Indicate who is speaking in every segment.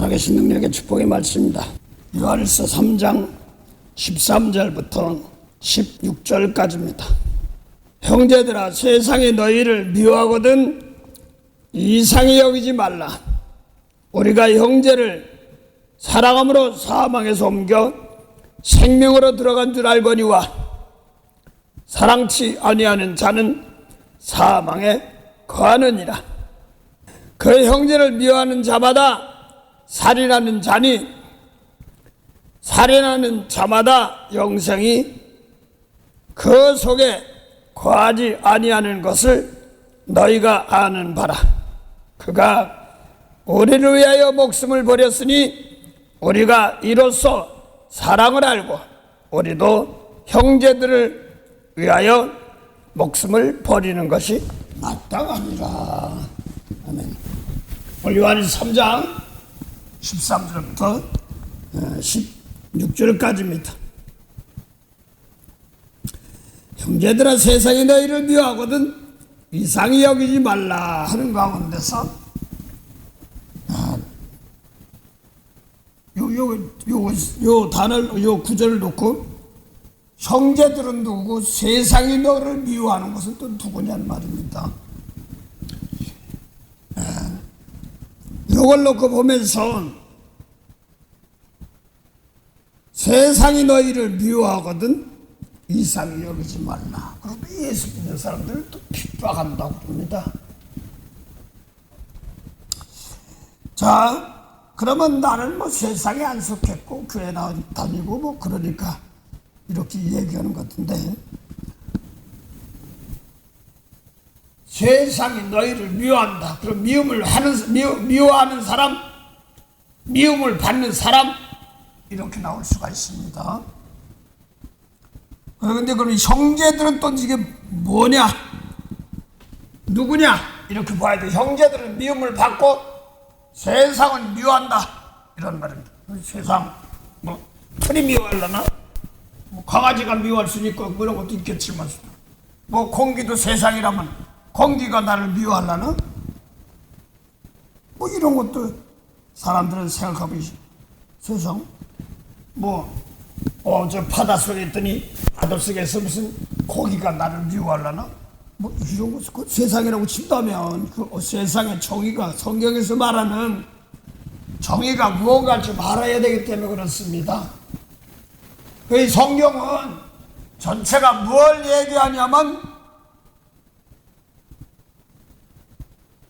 Speaker 1: 살아계신 능력의 축복의 말씀입니다. 요한일서 3장 13절부터 16절까지입니다. 형제들아, 세상이 너희를 미워하거든 이상히 여기지 말라. 우리가 형제를 사랑함으로 사망에서 옮겨 생명으로 들어간 줄 알거니와 사랑치 아니하는 자는 사망에 거하느니라. 그 형제를 미워하는 자마다 살인하는 자니 살인하는 자마다 영생이 그 속에 거하지 아니하는 것을 너희가 아는 바라. 그가 우리를 위하여 목숨을 버렸으니 우리가 이로써 사랑을 알고 우리도 형제들을 위하여 목숨을 버리는 것이 마땅하니라. 아멘. 오늘 요한일서 3장 13절부터 16절까지입니다. 형제들아, 세상이 너희를 미워하거든 이상히 여기지 말라 하는 가운데서 요 단을, 요 구절을 놓고 형제들은 누구고 세상이 너를 미워하는 것은 또 누구냐는 말입니다. 이걸 놓고 보면서 세상이 너희를 미워하거든 이상히 여기지 말라. 그리고 예수 믿는 사람들을 또 핍박한다고 합니다. 자, 그러면 나는 뭐 세상에 안 속했고 교회 다니고 뭐 그러니까 이렇게 얘기하는 것 같은데, 세상이 너희를 미워한다. 그럼 미워하는 사람, 미움을 받는 사람, 이렇게 나올 수가 있습니다. 그런데 그럼 형제들은 또 이게 뭐냐? 누구냐? 이렇게 봐야 돼. 형제들은 미움을 받고 세상은 미워한다. 이런 말입니다. 세상, 뭐, 풀이 미워하려나? 뭐, 강아지가 미워할 수 있고, 뭐 이런 것도 있겠지만, 뭐, 공기도 세상이라면, 공기가 나를 미워하려나? 뭐, 이런 것도 사람들은 생각하고 있어. 세상, 뭐, 저 바다 속에 있더니, 바다 속에서 무슨 고기가 나를 미워하려나? 뭐, 이런 것, 그 세상이라고 친다면, 그 세상의 정의가, 성경에서 말하는 정의가 무언가를 좀 알아야 되기 때문에 그렇습니다. 그 성경은 전체가 뭘 얘기하냐면,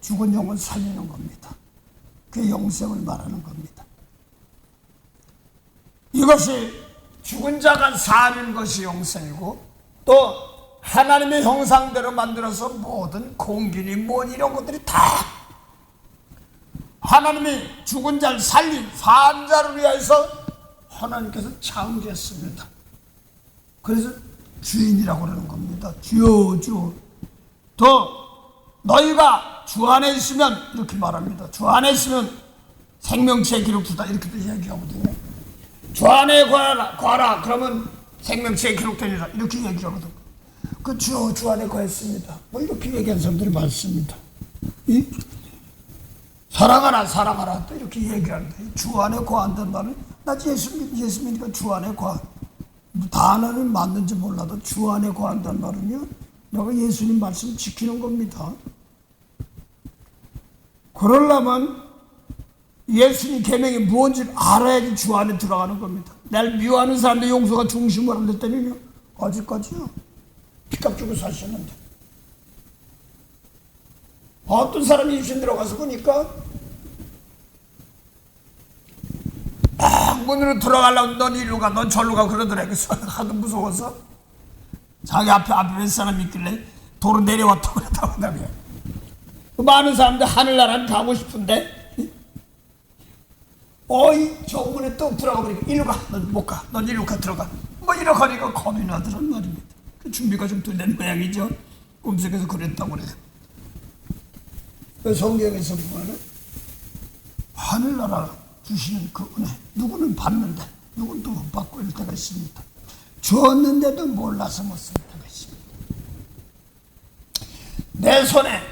Speaker 1: 죽은 영혼 살리는 겁니다. 그 영생을 말하는 겁니다. 이것이 죽은 자가 사는 것이 영생이고, 또 하나님의 형상대로 만들어서 모든 공기니 뭐 이런 것들이 다 하나님이 죽은 자를 살린 산 자를 위해서 하나님께서 창조했습니다. 그래서 주인이라고 그러는 겁니다. 주여, 주. 또 너희가 주 안에 있으면, 이렇게 말합니다. 주 안에 있으면 생명체의 기록되다, 이렇게도 이야기하거든요. 주 안에 거하라. 그러면 생명체에 기록되리라. 이렇게 얘기하거든. 그 주 안에 거했습니다. 뭐 이렇게 얘기하는 사람들이 많습니다. 사랑하라. 또 이렇게 얘기하는데, 주 안에 거한다는 말은, 나 예수 믿으니까 주 안에 거하. 단어는 맞는지 몰라도 주 안에 거한다는 말은요, 내가 예수님 말씀 지키는 겁니다. 그러려면 예수님 계명이 무엇인지 알아야지 주 안에 들어가는 겁니다. 날 미워하는 사람들 용서가 중심으로 안 됐다면요, 아직까지요 피값 주고 사셨는데, 어떤 사람이 입신 들어가서 보니까 문으로 들어가려고 넌 이리로 가, 넌 절로 가 그러더라고요. 하도 무서워서 자기 앞에 몇 사람이 있길래 도로 내려왔다고 그러더라고요. 많은 사람들 하늘나라를 가고 싶은데 저 문에 또 들어가 버리니까 이리로 가, 넌 못 가, 넌 이리로 가, 들어가, 뭐 이렇게 하니까 겁이 나더란 말입니다. 그 준비가 좀 덜 된 모양이죠. 꿈속에서 그랬다고 그래요. 그 성경에서 보면은 하늘나라 주시는 그 은혜, 누구는 받는데 누구는 또 못 받고 이럴 때가 있습니다. 주었는데도 몰라서 못 쓸 때가 있습니다. 내 손에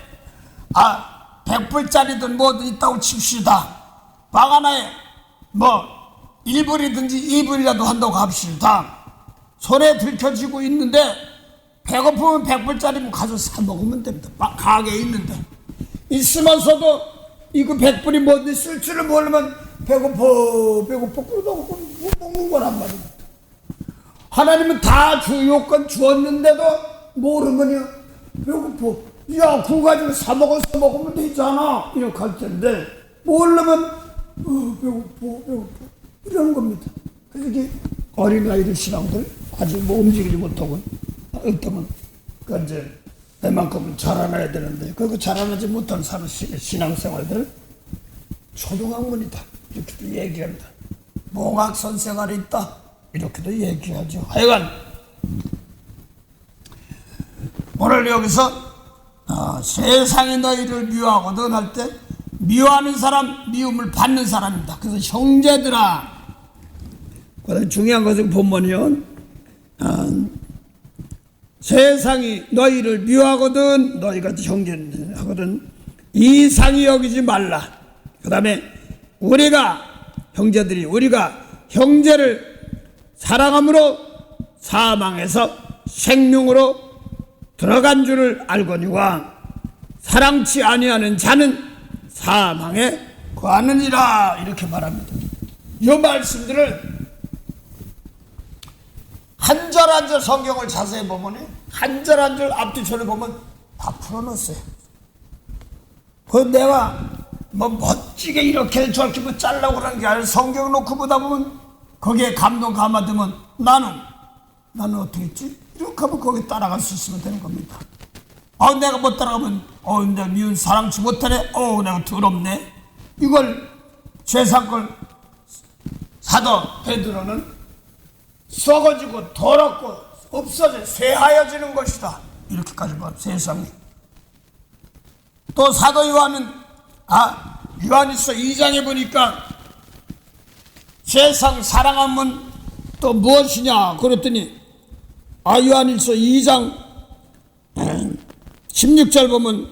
Speaker 1: 100불짜리든 뭐든 있다고 칩시다. 박 하나에 뭐 1불이든지 2불이라도 한다고 합시다. 손에 들켜지고 있는데 배고프면 100불짜리면 가서 사 먹으면 됩니다. 가게에 있는데 있으면서도 이거 100불이 뭔지 쓸 줄을 모르면 배고파 그러다가 못 먹는 거란 말입니다. 하나님은 다 주 요건 주었는데도 모르면요 배고파, 야 그거 가지고 사 먹으면 되잖아 이렇게 할 텐데 모르면 배고파 이런 겁니다. 그래서 이게 어린아이들 신앙들 아직 뭐 움직이지 못하고 어떤 그 이제 내만큼은 자라나야 되는데 그거 자라나지 못한 사는 신앙생활들 초등학문이다 이렇게도 얘기합니다. 몽학선 생활이 있다 이렇게도 얘기하죠. 하여간 오늘 여기서 세상이 너희를 미워하거든 할 때 미워하는 사람 미움을 받는 사람입니다. 그래서 형제들아, 중요한 것은 본문이요. 세상이 너희를 미워하거든 너희가 형제하거든 이상히 여기지 말라. 그 다음에 우리가 형제를 사랑함으로 사망에서 생명으로 들어간 줄을 알거니와 사랑치 아니하는 자는 사망에 거하느니라 이렇게 말합니다. 이 말씀들을 한 절 한 절 성경을 자세히 보면 한 절 한 절 앞뒤편을 보면 다 풀어놓았어요. 그 내가 뭐 멋지게 이렇게 저렇게 뭐 짜려고 그러는 게 아니라 성경 놓고 보다 보면 거기에 감동 감아두면 나는 어떻게 했지? 이렇게 하면 거기 따라갈 수 있으면 되는 겁니다. 내가 못 따라가면 내가 미운 사랑치 못하네. 내가 더럽네. 이걸 죄사건 사도 베드로는 썩어지고 더럽고 없어져 쇠하여지는 것이다 이렇게까지 봐. 세상이 또 사도 요한은 요한일서 2장에 보니까 세상 사랑하면 또 무엇이냐 그랬더니 요한일서 2장 16절 보면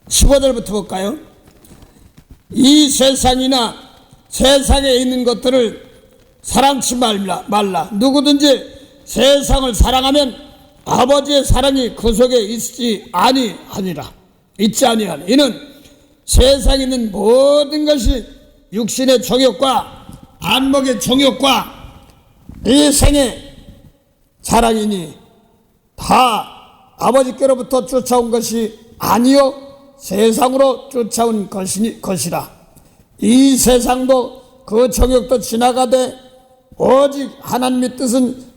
Speaker 1: 15절부터 볼까요? 이 세상이나 세상에 있는 것들을 사랑치 말라. 누구든지 세상을 사랑하면 아버지의 사랑이 그 속에 있지 아니하니라. 이는 세상에 있는 모든 것이 육신의 정욕과 안목의 정욕과 이 생의 사랑이니 다 아버지께로부터 쫓아온 것이 아니요 세상으로 쫓아온 것이라. 이 세상도 그 정욕도 지나가되 오직 하나님의 뜻을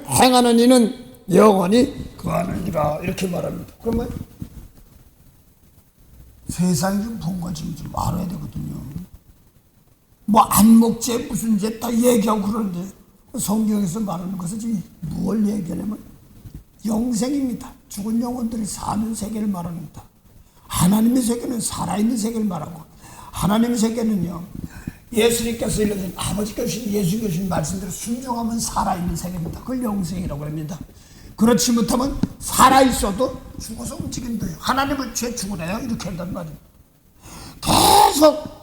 Speaker 1: 행하는 이는 영원히 거하느니라 이렇게 말합니다. 그러면 세상이 좀 뭔가지 좀 알아야 되거든요. 뭐 안목죄 무슨 죄 다 얘기하고 그러는데 성경에서 말하는 것은 지금 무엇을 얘기하냐면 영생입니다. 죽은 영혼들이 사는 세계를 말합니다. 하나님의 세계는 살아있는 세계를 말하고 하나님의 세계는요 예수님께서 일러준 아버지께서 주신 예수님께서 주신 말씀대로 순종하면 살아있는 세계입니다. 그걸 영생이라고 합니다. 그렇지 못하면 살아있어도 죽어서 움직인대요. 하나님은 죄 죽으래요 이렇게 한단 말이에요. 계속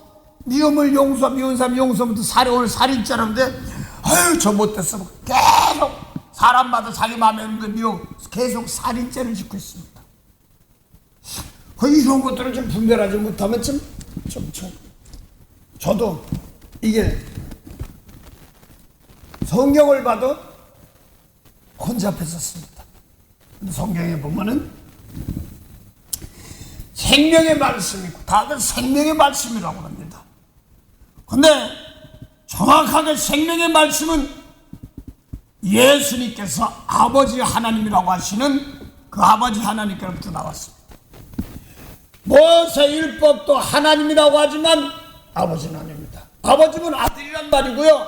Speaker 1: 미움을 용서 미운 사람 용서부터 오늘 살인죄라는데 저 못됐어 계속 사람마다 자기 마음에 없는 미움 계속 살인죄를 짓고 있습니다. 이런 것들을 좀 분별하지 못하면 저도 이게 성경을 봐도 혼잡했었습니다. 성경에 보면은 생명의 말씀이 있고 다들 생명의 말씀이라고 합니다. 근데 정확하게 생명의 말씀은 예수님께서 아버지 하나님이라고 하시는 그 아버지 하나님께로부터 나왔습니다. 모세 율법도 하나님이라고 하지만 아버지는 아닙니다. 아버지는 아들이란 말이고요.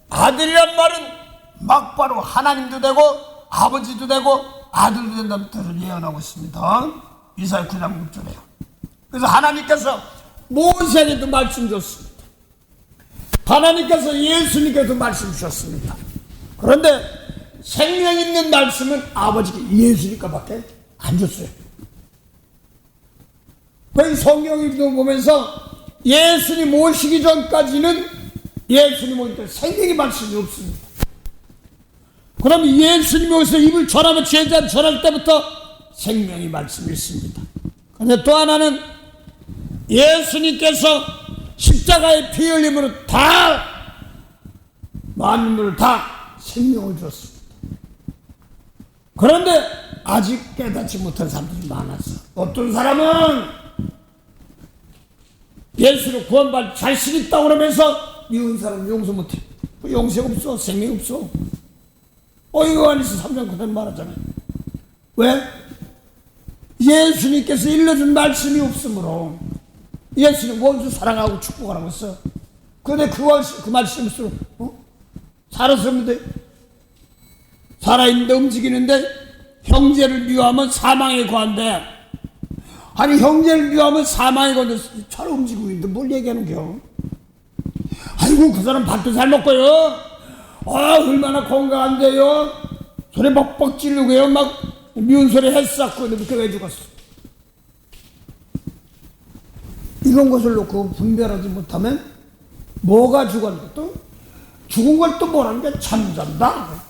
Speaker 1: 아들이란 말은 막바로 하나님도 되고 아버지도 되고 아들도 된다는 뜻을 예언하고 있습니다. 이사야 9장 6절에요. 그래서 하나님께서 모세에게도 말씀 줬습니다. 하나님께서 예수님께도 말씀 주셨습니다. 그런데 생명 있는 말씀은 아버지께 예수님께밖에 안 줬어요. 그 성경을 보면서 예수님 오시기 전까지는 예수님 오실 때 생명의 말씀이 없습니다. 그럼 예수님이 오셔서 입을 전하면 제자 전할 때부터 생명의 말씀이 있습니다. 그런데 또 하나는 예수님께서 십자가의 피 흘림으로 다 만물을 다 생명을 주었습니다. 그런데 아직 깨닫지 못한 사람들이 많았어. 어떤 사람은 예수를 구원받을 자신 있다고 그러면서 미운 사람 용서 못해. 용서 없어. 생명 없어. 요한일서 3장 그대로 말하잖아요. 왜? 예수님께서 일러준 말씀이 없으므로. 예수님 원수 사랑하고 축복하라고 했어. 그런데 그 말씀 없으면 살았었는데, 살아있는데 움직이는데 형제를 미워하면 사망에 관한대. 아니 형제를 미워하면 사망에 관한데 잘 움직이고 있는데 뭘 얘기하는겨? 아이고 그 사람 밥도 잘 먹고요, 얼마나 건강한데요, 소리 뻑뻑 지르고요, 막 미운 소리 했었고, 근데 왜 죽었어? 이런 것을 놓고 분별하지 못하면 뭐가 죽었는데 또 죽은 걸 또 뭐라는 게 잠잔다.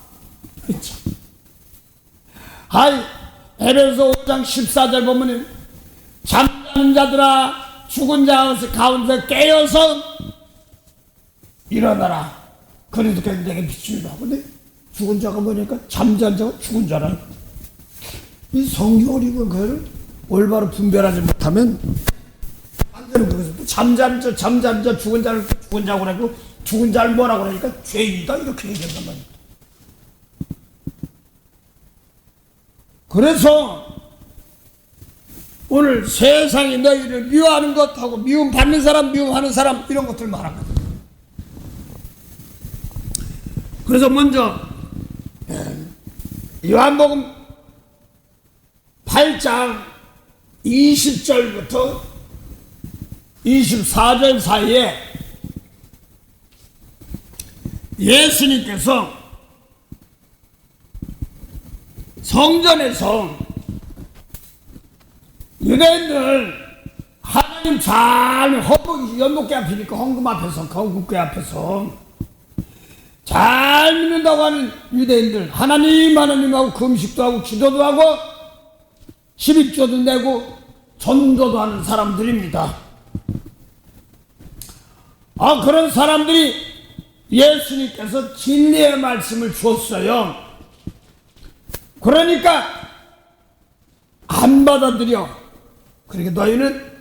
Speaker 1: 그렇죠. 에베소 5장 14절 보면 잠자는 자들아 죽은 자 가운데 깨어서 일어나라. 그래도 내게 비추리라. 근데 죽은 자가 뭐니까 잠잔 자가 죽은 자라. 이 성경을 읽은 그를 올바로 분별하지 못하면 안 되는 거예요. 잠잔 자 죽은 자를 죽은 자고 그러고 죽은 자를 뭐라고 그러니까 죄인이다 이렇게 얘기한단 말이에요. 그래서 오늘 세상이 너희를 미워하는 것하고 미움 받는 사람, 미움하는 사람 이런 것들 말하거든. 그래서 먼저 요한복음 8장 20절부터 24절 사이에 예수님께서 성전에서 유대인들 하나님 잘 연목궤 앞이니까 헌금궤 앞에서 잘 믿는다고 하는 유대인들, 하나님하고 금식도 하고 기도도 하고 11조도 내고 전도도 하는 사람들입니다. 그런 사람들이 예수님께서 진리의 말씀을 줬어요. 그러니까 안 받아들여. 그러니까 너희는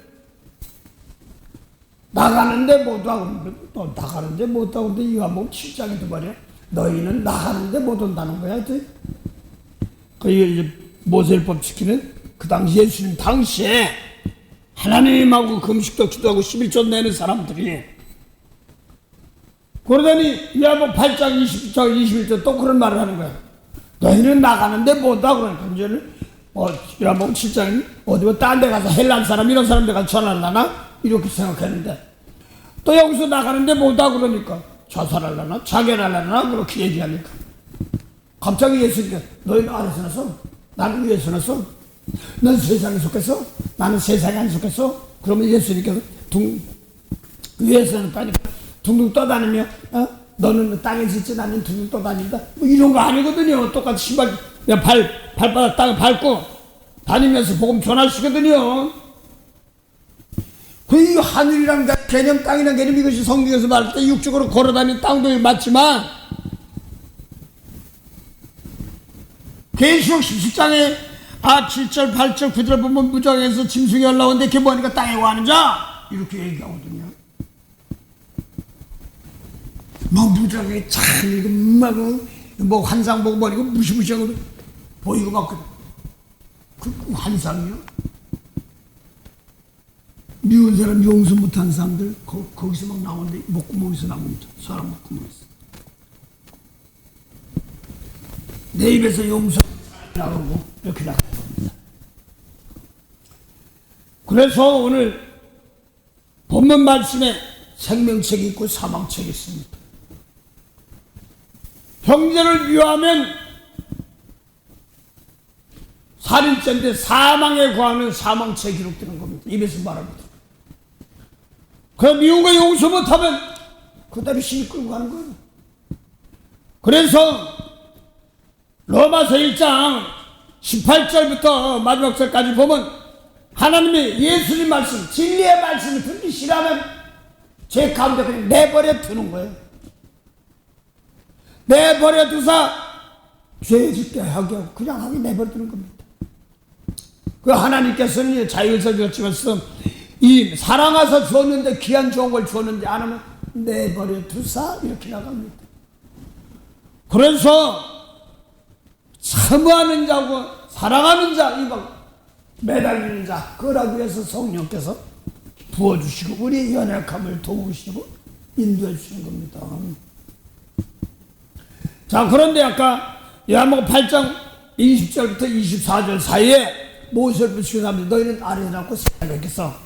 Speaker 1: 나가는데 못하고, 또 나가는데 못하고, 근데 요한복음 7장에도 말이야. 너희는 나가는데 못 온다는 거야. 그 이제 모세율법 지키는 그 당시 예수님 당시에 하나님하고 금식도 기도하고 11조 내는 사람들이, 그러더니 요한복음 8장 20절 21절 또 그런 말을 하는 거야. 너희는 나가는데 못하고, 그러니까 이제는 요한복음 7장은 어디 딴 데 가서 헬란 사람 이런 사람들 가서 전하려나 이렇게 생각했는데, 또 여기서 나가는데 못하고 그러니까 자살하려나 자결하려나 그렇게 얘기하니까 갑자기 예수님께서 너희는 아래서 나서 나는 위에서 나서, 넌 세상에 속해서 나는 세상에 안 속해서. 그러면 예수님께서 위에서 나니까 둥둥 떠다니며 너는 땅에 짓지 나는 둥둥 떠다닌다 뭐 이런 거 아니거든요. 똑같이 신발 발바닥 땅을 밟고 다니면서 복음 전하시거든요. 그 하늘이랑 개념, 땅이랑 개념, 이것이 성경에서 말할 때 육적으로 걸어다니는 땅도 맞지만 계시록 17장에 7절 8절 9절 보면 무장에서 짐승이 올라오는데 그게 뭐니까 땅에 와는 자 이렇게 얘기하거든요. 뭐 무장에 참 이거 뭐 환상 보고 뭐니까 무시무시하고 보이고 막 그 환상이요. 미운 사람 용서 못한 사람들 거기서 막 나오는데 목구멍에서 나옵니다. 사람 목구멍에서 내 입에서 용서 나오고 이렇게 나가는 겁니다. 그래서 오늘 본문 말씀에 생명책이 있고 사망책이 있습니다. 형제를 미워하면 살인죄인데 사망에 관한 사망책이 기록되는 겁니다. 입에서 말합니다. 그 미운 거 용서 못하면 그대로 시비 끌고 가는 거예요. 그래서 로마서 1장 18절부터 마지막 절까지 보면 하나님이 예수님 말씀, 진리의 말씀을 듣기 싫어하면 제 가운데 그냥 내버려 두는 거예요. 내버려 두사 죄 짓게 하게 하고 그냥 하게 내버려 두는 겁니다. 그 하나님께서는 자유에서 주었지만서 이 사랑하사 주었는데 귀한 좋은 걸 주었는데 안 하면 내버려 두사 이렇게 나갑니다. 그래서 사모하는 자고 사랑하는 자, 이거 매달리는 자, 그러기 위해서 성령께서 부어주시고 우리 연약함을 도우시고 인도해 주시는 겁니다. 자, 그런데 아까 요한복음 8장 20절부터 24절 사이에 모세를 붙이고 나면 너희는 아래에 낳고 세상에 있겠어.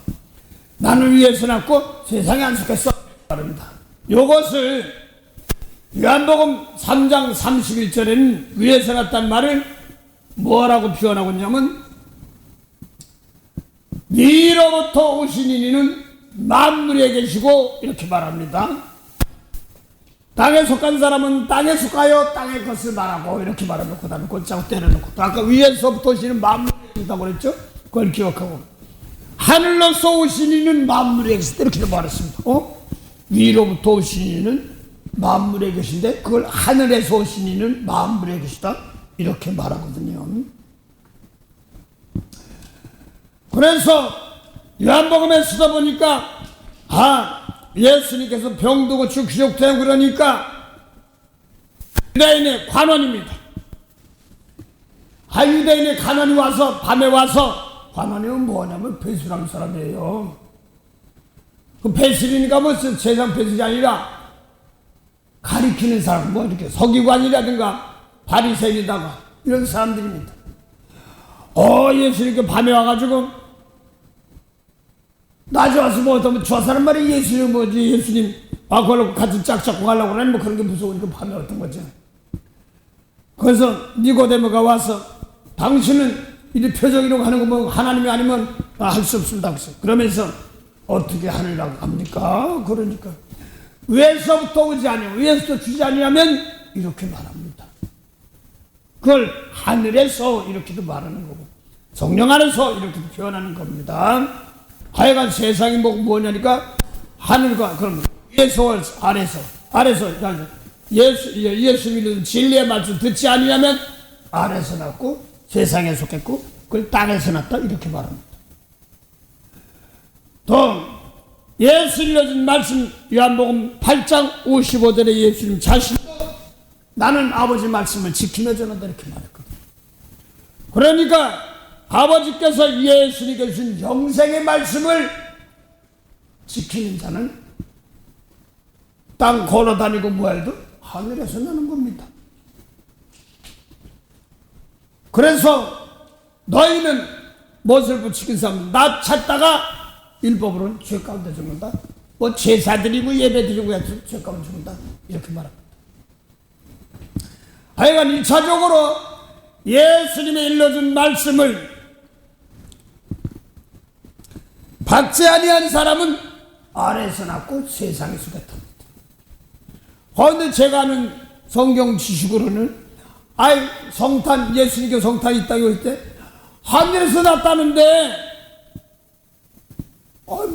Speaker 1: 나는 위에서 낳고 세상에 안 속했어. 말합니다. 요것을 요한복음 3장 31절에는 위에서 낳았다는 말을 뭐라고 표현하고 있냐면 위로부터 오신 이는 만물에 계시고 이렇게 말합니다. 땅에 속한 사람은 땅에 속하여 땅의 것을 말하고 이렇게 말하고 그 다음에 곧자고 때려놓고 또 아까 위에서부터 오시는 만물에 계시다고 그랬죠? 그걸 기억하고 하늘로서 오신 이는 만물에 계시다 이렇게 말했습니다. 위로부터 오신 이는 만물에 계신데 그걸 하늘에서 오신 이는 만물에 계시다 이렇게 말하거든요. 그래서 요한복음에 쓰다 보니까 예수님께서 병도 고치고 기적도 하고 그러니까 유대인의 관원입니다. 유대인의 관원이 와서 밤에 와서 관원이면 뭐냐면 배술하는 사람이에요. 그 배술이니까 뭐 세상 배술이 아니라 가리키는 사람, 뭐 이렇게 서기관이라든가 바리새인이다가 이런 사람들입니다. 예수님께 밤에 와가지고 낮에 와서 뭐 어떤 저 사람 말이 예수님 뭐지 예수님 그걸로 같이 짝 잡고 가려고 그러니 뭐 그런 게 무서우니까 밤에 어떤 거죠. 그래서 니고데모가 와서 당신은 이리 표적이라고 하는 거 뭐 하나님이 아니면 할 수 없습니다. 그러면서 어떻게 하느라고 합니까? 그러니까 위에서부터 오지 아니하면 위에서부터 주지 아니하면 이렇게 말합니다. 그걸 하늘에서 이렇게도 말하는 거고 성령 안에서 이렇게도 표현하는 겁니다. 하여간 세상이 뭐냐니까 하늘과 그럼 위에서 아래서 예수 믿는 진리의 말씀 듣지 아니하면 아래서 났고 세상에 속했고 그걸 땅에서 났다 이렇게 말합니다. 또 예수 믿는 말씀 요한복음 8장 55절에 예수님 자신도 나는 아버지 말씀을 지키며 전한다 이렇게 말했거든요. 그러니까 아버지께서 예수님께 주신 영생의 말씀을 지키는 자는 땅 걸어다니고 뭐해도 하늘에서 나는 겁니다. 그래서 너희는 무엇을 붙이긴 사람 나 찾다가 율법으로는 죄 가운데 죽는다. 뭐 제사 드리고 예배 드리고 해서 죄 가운데 죽는다. 이렇게 말합니다. 하여간 1차적으로 예수님의 일러준 말씀을 받지 아니한 사람은 아래에서 낳고 세상에 속했답니다. 그런데 제가 아는 성경 지식으로는 성탄 예수님께 성탄이 있다고 할 때 하늘에서 났다는데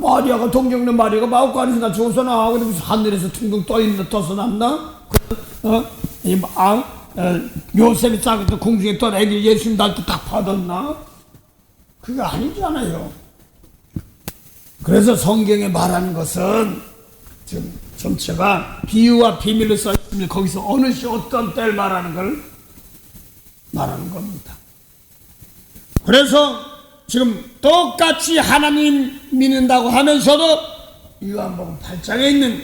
Speaker 1: 마리아가 동정녀 마리아가 마구간에서 나 죽어서 나 근데 무슨 하늘에서 퉁퉁 떠서 났나? 요셉이 작은 공중에 떠 애기 예수님 날 때 딱 받았나? 그게 아니잖아요. 그래서 성경에 말하는 것은 지금 전체가 비유와 비밀로 써있으면 거기서 어느 시 어떤 때를 말하는 걸 말하는 겁니다. 그래서 지금 똑같이 하나님 믿는다고 하면서도 요한복음 8장에 있는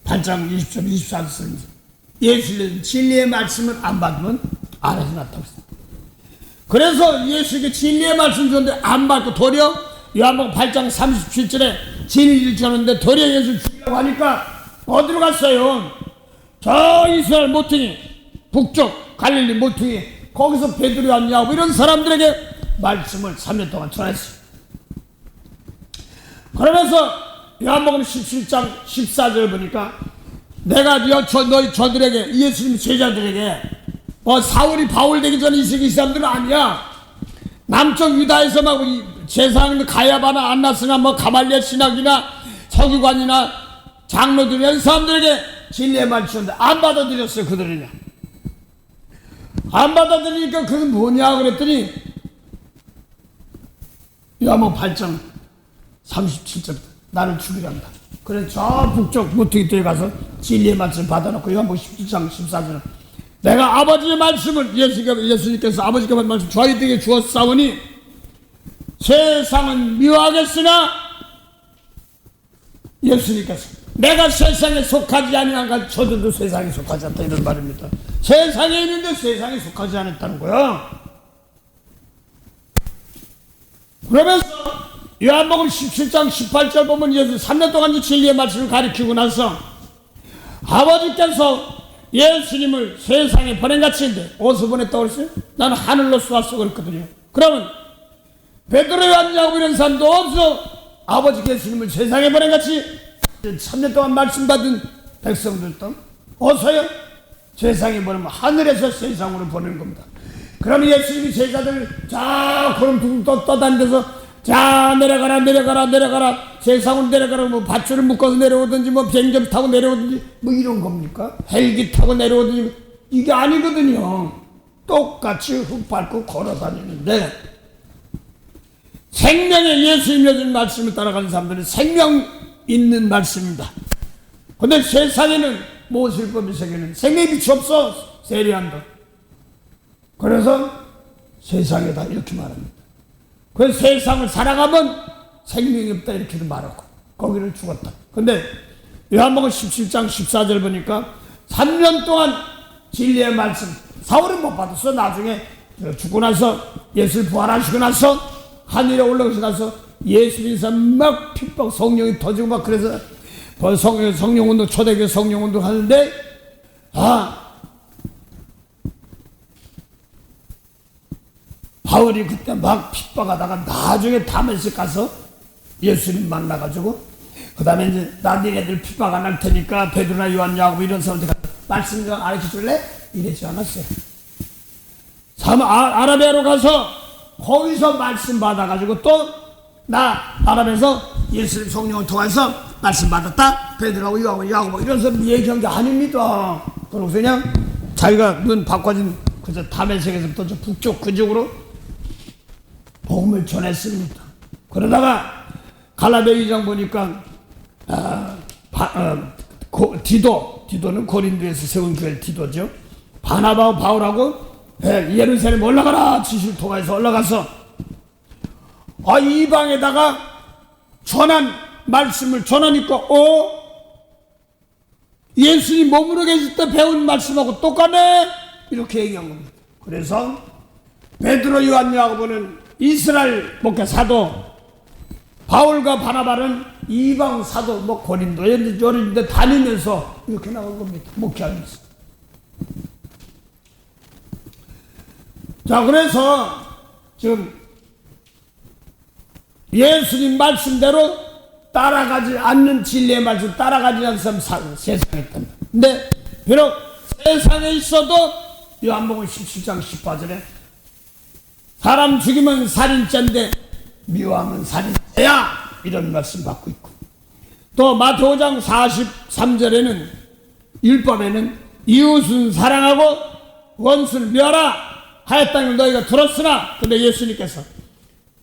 Speaker 1: 8장 20절 24절 예수님 진리의 말씀을 안 받으면 아래서 났다고 했습니다. 그래서 예수께 진리의 말씀 줬는데 안 받고 도리어 요한복음 8장 37절에 진리를 줬는데 도리어 예수를 죽이라고 하니까 어디로 갔어요? 저 이스라엘 모퉁이 북쪽 갈릴리 모퉁이 거기서 베드로이 왔냐고 이런 사람들에게 말씀을 3년 동안 전했어요. 그러면서 요한복음 17장 14절 보니까 내가 너희 저들에게 예수님 제자들에게 사울이 바울 되기 전에 이 사람들은 아니야. 남쪽 유다에서 막 제사장 가야바나 안나스나 가말리엘 신학이나 서기관이나 장로들이나 이 사람들에게 진리의 말씀인데 안 받아들였어요. 그들은요. 안 받아들이니까 그게 뭐냐 그랬더니 요한복음 8장 37절 나를 죽이란다. 그래서 저 북쪽 무트기토에 가서 진리의 말씀을 받아놓고 요한복음 17장 14절 내가 아버지의 말씀을 예수님께서 아버지께 받은 말씀 저희들에게 주었사오니 세상은 미워하겠으나 예수님께서 내가 세상에 속하지 아니한가 저들도 세상에 속하지 않다 이런 말입니다. 세상에 있는데 세상에 속하지 않았다는 거야. 그러면서 요한복음 17장 18절 보면 예수 3년 동안 진리의 말씀을 가르치고 나서 아버지께서 예수님을 세상에 보낸같이 어디서 보냈다고 그랬어요? 나는 하늘로 쏘았어 그랬거든요. 그러면 베드로 요한 야고보 이런 사람도 없어 아버지께 예수님을 세상에 보낸같이 3년 동안 말씀 받은 백성들도 어서요? 세상에 보내면 하늘에서 세상으로 보내는 겁니다. 그러면 예수님이 제자들 자 구름 둥둥 떠다니면서 자 내려가라 세상으로 내려가라 밧줄을 묶어서 내려오든지 비행기 타고 내려오든지 이런 겁니까? 헬기 타고 내려오든지 이게 아니거든요. 똑같이 흙 밟고 걸어다니는데 생명의 예수님이 준 말씀을 따라가는 사람들은 생명 있는 말씀입니다. 근데 세상에는 모슬법의 세계는 생명의 빛이 없어 세례한다. 그래서 세상에다 이렇게 말합니다. 그래서 세상을 살아가면 생명이 없다 이렇게도 말하고 거기를 죽었다. 근데 요한복음 17장 14절 보니까 3년 동안 진리의 말씀 사울은 못 받았어. 나중에 죽고 나서 예수를 부활하시고 나서 하늘에 올라가시고 나서 예수 믿는 사람 막 핍박 성령이 터지고 막 그래서 성령운동 초대교회 성령운동 하는데 바울이 그때 막 핍박하다가 나중에 다메섹 가서 예수님 만나가지고 그 다음에 이제 나 니네들 핍박 안 할 테니까 베드로나 요한 야고보 이런 사람들 말씀 좀 가르쳐 줄래? 이러지 않았어요. 아라비아로 가서 거기서 말씀 받아가지고 또 나 아랍에서 예수님 성령을 통해서 말씀 받았다. 베드로하고 요한하고 야고보 이런 사람 얘기한 게 아닙니다. 그러고서 그냥 자기가 눈 바꿔진 그저 다메섹에서부터 저 북쪽 그쪽으로 복음을 전했습니다. 그러다가 갈라디아 2장 보니까 디도는 고린도에서 세운 교회 디도죠. 바나바하고 바울하고 예루살렘 올라가라 지시를 통해서 올라가서 이방에다가 전한 말씀을 전하니까 예수님 몸으로 계실 때 배운 말씀하고 똑같네 이렇게 얘기한 겁니다. 그래서 베드로 요한 야고보는 이스라엘 목회 사도, 바울과 바나바는 이방 사도 고린도에 이런데 다니면서 이렇게 나온 겁니다. 목회하면서. 자, 그래서 지금 예수님 말씀대로 따라가지 않는 진리의 말씀 따라가지 않는 사람 세상에 있다. 근데 비록 세상에 있어도 요한복음 17장 18절에 사람 죽이면 살인죄인데 미워하면 살인죄야 이런 말씀 받고 있고, 또 마태오 5장 43절에는 율법에는 이웃은 사랑하고 원수를 미워하라 하였다는 걸 너희가 들었으나, 근데 예수님께서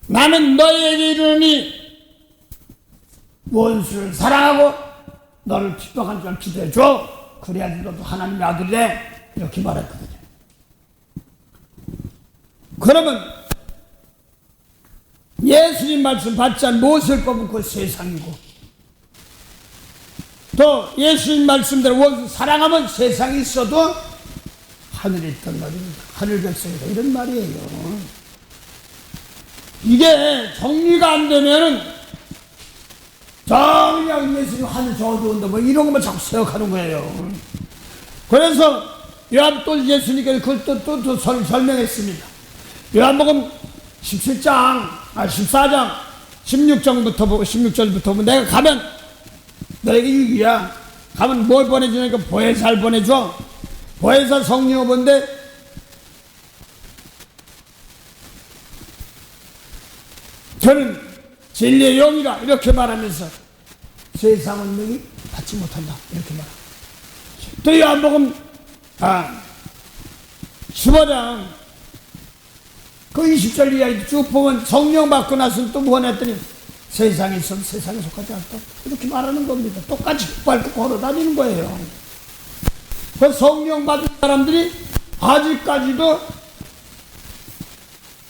Speaker 1: 나는 너희에게 이르노니 원수를 사랑하고 너를 핍박한 줄 기도해줘. 그래야지 너도 하나님의 아들이 돼. 이렇게 말했거든요. 그러면 예수님 말씀 받지 않은 무엇을 뽑은 그 세상이고, 또 예수님 말씀대로 원수 사랑하면 세상에 있어도 하늘에 있단 말입니다. 하늘 백성이다 이런 말이에요. 이게 정리가 안 되면은 정리하고 예수님 하늘 저어도 온다 이런 것만 자꾸 생각하는 거예요. 그래서 또 예수님께서 그걸 또 설명했습니다. 요한복음 14장 16절부터 보면 내가 가면 너에게 유익이야. 가면 뭘 보내주니까 보혜사를 보내줘. 보혜사 성령을 본데 저는 진리의 영이라 이렇게 말하면서 세상은 능히 받지 못한다 이렇게 말합니다. 또 요한복음 15장 그 20절 이하에 쭉 보면 성령 받고 나서 또 보냈더니 세상에 있으면 세상에 속하지 않다 이렇게 말하는 겁니다. 똑같이 밟고 걸어다니는 거예요. 그 성령 받은 사람들이 아직까지도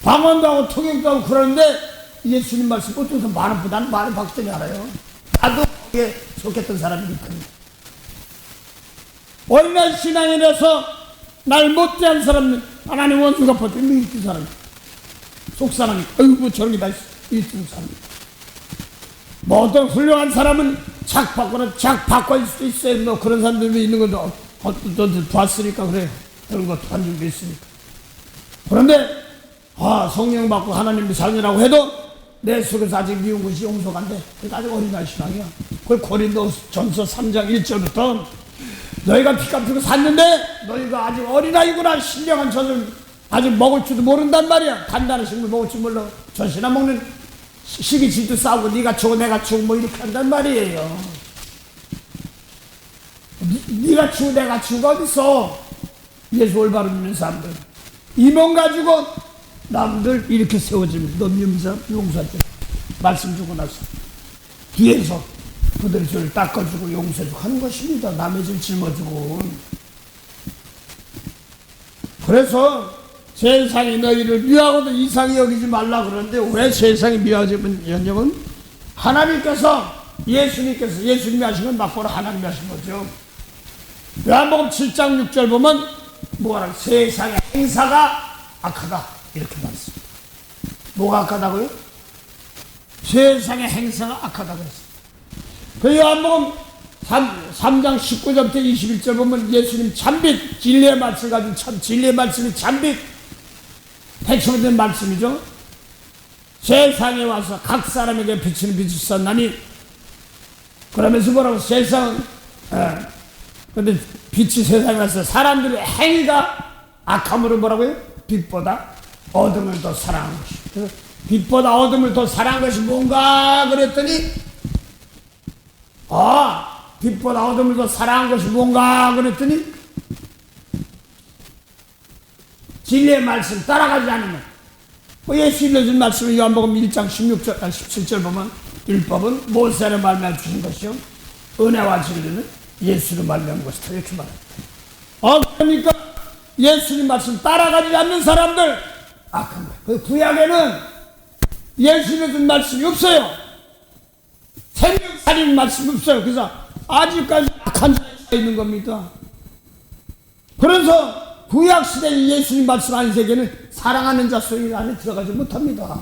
Speaker 1: 방언도 하고 통역도 하고 그러는데 예수님 말씀 어떤 사람 나는 많은 박수들이 알아요. 나도 거기에 속했던 사람이니까요. 오늘날 신앙에 대해서 날 못대한 사람은 하나님 원수가 버티는 있던 사람, 속사람이 어이구 저런 게 다 있던 사람. 뭐 어떤 훌륭한 사람은 착받거나 착바꿔일 수도 있어요. 뭐 그런 사람들도 있는 것도 어떤 봤으니까 그래요. 그런 것도 한 줄도 있으니까. 그런데 성령 받고 하나님의 자녀라고 해도 내 속에서 아직 미운 것이 용서가 안 돼. 그게 아직 어린아이 신앙이야. 그걸 고린도전서 3장 1절부터 너희가 피값 주고 샀는데 너희가 아직 어린아이구나. 신령한 젖을 아직 먹을 줄도 모른단 말이야. 단단한 식물 먹을 줄 몰라. 젖이나 먹는 시기 질도 싸우고 네가 주고 내가 주고 뭐 이렇게 한단 말이에요. 네가 주고 내가 주고 어딨어. 예수 올바로 믿는 사람들 이 몸 가지고 남들 이렇게 세워지면 너 용서하지. 말씀 주고 나서 뒤에서 그들의 죄를 닦아주고 용서해주고 하는 것입니다. 남의 죄를 짊어지고. 그래서 세상이 너희를 미워하고도 이상히 여기지 말라 그러는데 왜 세상이 미워하냐면 하나님께서 예수님이 하신 건 맞고는 하나님이 하신 거죠. 요한복음 7장 6절 보면 뭐라 세상의 행사가 악하다 이렇게 말했습니다. 뭐가 악하다고요? 세상의 행사가 악하다고 했습니다. 그 요한복음 3장 19절부터 21절 보면 예수님 참빛 진리의 말씀 가지고 진리의 말씀이 참빛 백성이 된 말씀이죠. 세상에 와서 각 사람에게 비치는 빛이 있었나니 그러면서 뭐라고 근데 빛이 세상에 와서 사람들의 행위가 악함으로 뭐라고요? 빛보다 어둠을 더 사랑한 것이. 빛보다 어둠을 더 사랑한 것이 뭔가 그랬더니 빛보다 어둠을 더 사랑한 것이 뭔가 그랬더니 진리의 말씀 따라가지 않으면 예수 일러준 말씀을 요한복음 1장 17절 보면 율법은 모세로 말미암아 주신 것이요 은혜와 진리는 예수로 말미암은 것이다 이렇게 말합니다. 그러니까 예수님 말씀 따라가지 않는 사람들 악한 거예요. 그 구약에는 예수 일러준 말씀이 없어요. 생명살인 말씀이 없어요. 그래서 아직까지 악한 자가 있는 겁니다. 그래서 구약시대의 예수님 말씀 아닌 세계는 사랑하는 자 소위 안에 들어가지 못합니다.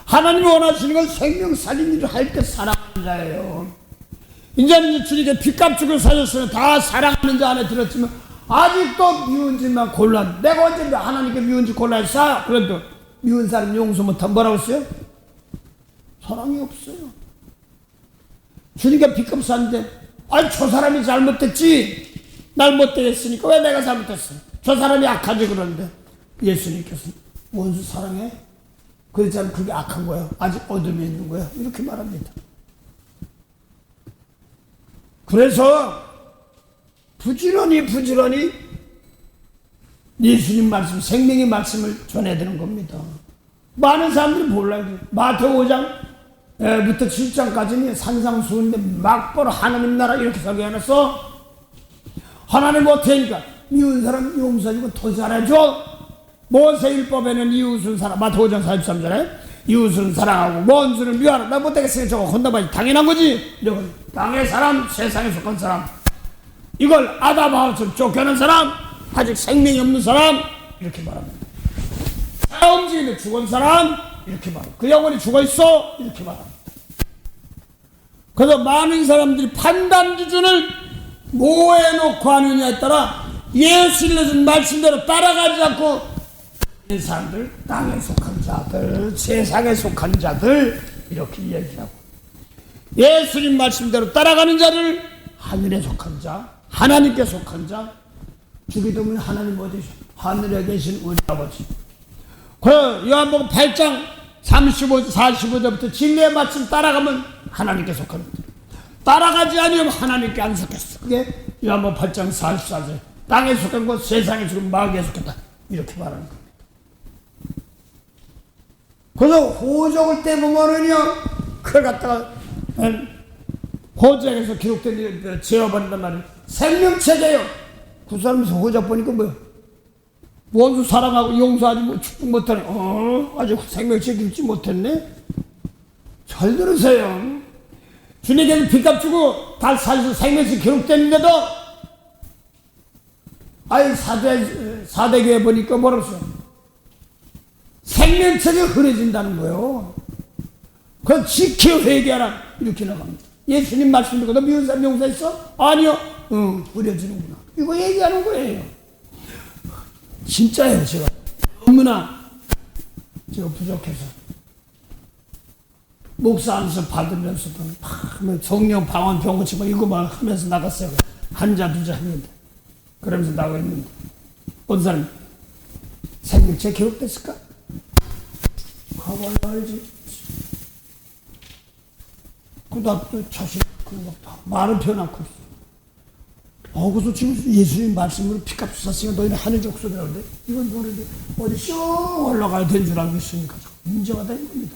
Speaker 1: 하나님이 원하시는 건 생명살인을 할 때 사랑하는 자예요. 이제는 주님께 빚값 주고 사셨으면 다 사랑하는 자 안에 들었지만 아직도 미운 짓만 골라. 내가 언제 하나님께 미운 짓 골라했어? 그래도 미운 사람 용서 못하면 뭐라고 했어요? 사랑이 없어요. 주님께 빚값 샀는데 저 사람이 잘못했지. 날 못되게 했으니까 왜 내가 잘못했어? 저 사람이 악하지 그러는데 예수님께서 원수 사랑해? 그렇지 않으면 그게 악한 거야. 아직 어둠에 있는 거야. 이렇게 말합니다. 그래서 부지런히 예수님 말씀, 생명의 말씀을 전해야 되는 겁니다. 많은 사람들이 몰라요. 마태오 5장부터 7장까지는 산상수훈인데 막보러 하나님 나라 이렇게 설교해놨어. 하나님 어떻게니까 미운 사람 용서해주고 더 잘해줘. 모세율법에는 이웃을 사랑, 마태오 5장 43절에 이웃을 사랑하고 원수를 미워하라. 나 못되겠으니까 저거 혼나봐야지. 당연한 거지. 이건 땅의 사람, 세상에 속한 사람, 이걸 아담하우스로 쫓겨난 사람, 아직 생명이 없는 사람 이렇게 말합니다. 살아 움직이는데 죽은 사람 이렇게 말합니다. 그 영혼이 죽어있어 이렇게 말합니다. 그래서 많은 사람들이 판단 기준을 뭐에 놓고 하느냐에 따라 예수를 준 말씀대로 따라가지 않고 이 사람들, 땅에 속한 자들, 세상에 속한 자들 이렇게 얘기하고 예수님 말씀대로 따라가는 자를 하늘에 속한 자, 하나님께 속한 자, 주기 때문에 하나님 어디서 하늘에 계신 우리 아버지. 그 요한복음 8장 45절부터 진리의 말씀 따라가면 하나님께 속합니다. 따라가지 아니하면 하나님께 안 속했어. 그게 요한복음 8장 44절. 땅에 속한 것, 세상에 속한 마귀에 속했다. 이렇게 말하는 겁니다. 그래서 호적을 때 보면은요, 그걸 갖다가 호적에서 기록된 제어받는단 말이에요. 생명체계요. 그 사람에서 호적 보니까 뭐야? 원수 사랑하고 용서하지 뭐 축복 못하네. 아직 생명체 기르지 못했네. 잘 들으세요. 주님께서 빚값 주고 달 사에서 생명체 기록됐는데도 아이 사대교회 보니까 뭐라고 써? 생명체가 흐려진다는 거예요. 그건 지켜 회개하라 이렇게 나갑니다. 예수님 말씀 듣고 너 미운 사람 용서했어? 아니요. 흐려지는구나. 이거 얘기하는 거예요. 진짜예요. 제가 너무나 제가 부족해서 목사 안에서 받으면서도 막 성령 방언 병고 치고 이거만 하면서 나갔어요. 한자 두자 했는데 그러면서 나가 있는데 어떤 사람이 생명체 기록됐을까? 가봐야 알지. 그다음에 자식 그거 다 말을 표현하고 있어. 그래서 지금 예수님 말씀으로 피값 샀으니까 너희는 하늘 족속이라는데 이건 모르는데 어디 쭉 올라가야 된 줄 알고 있으니까 문제가 된 겁니다.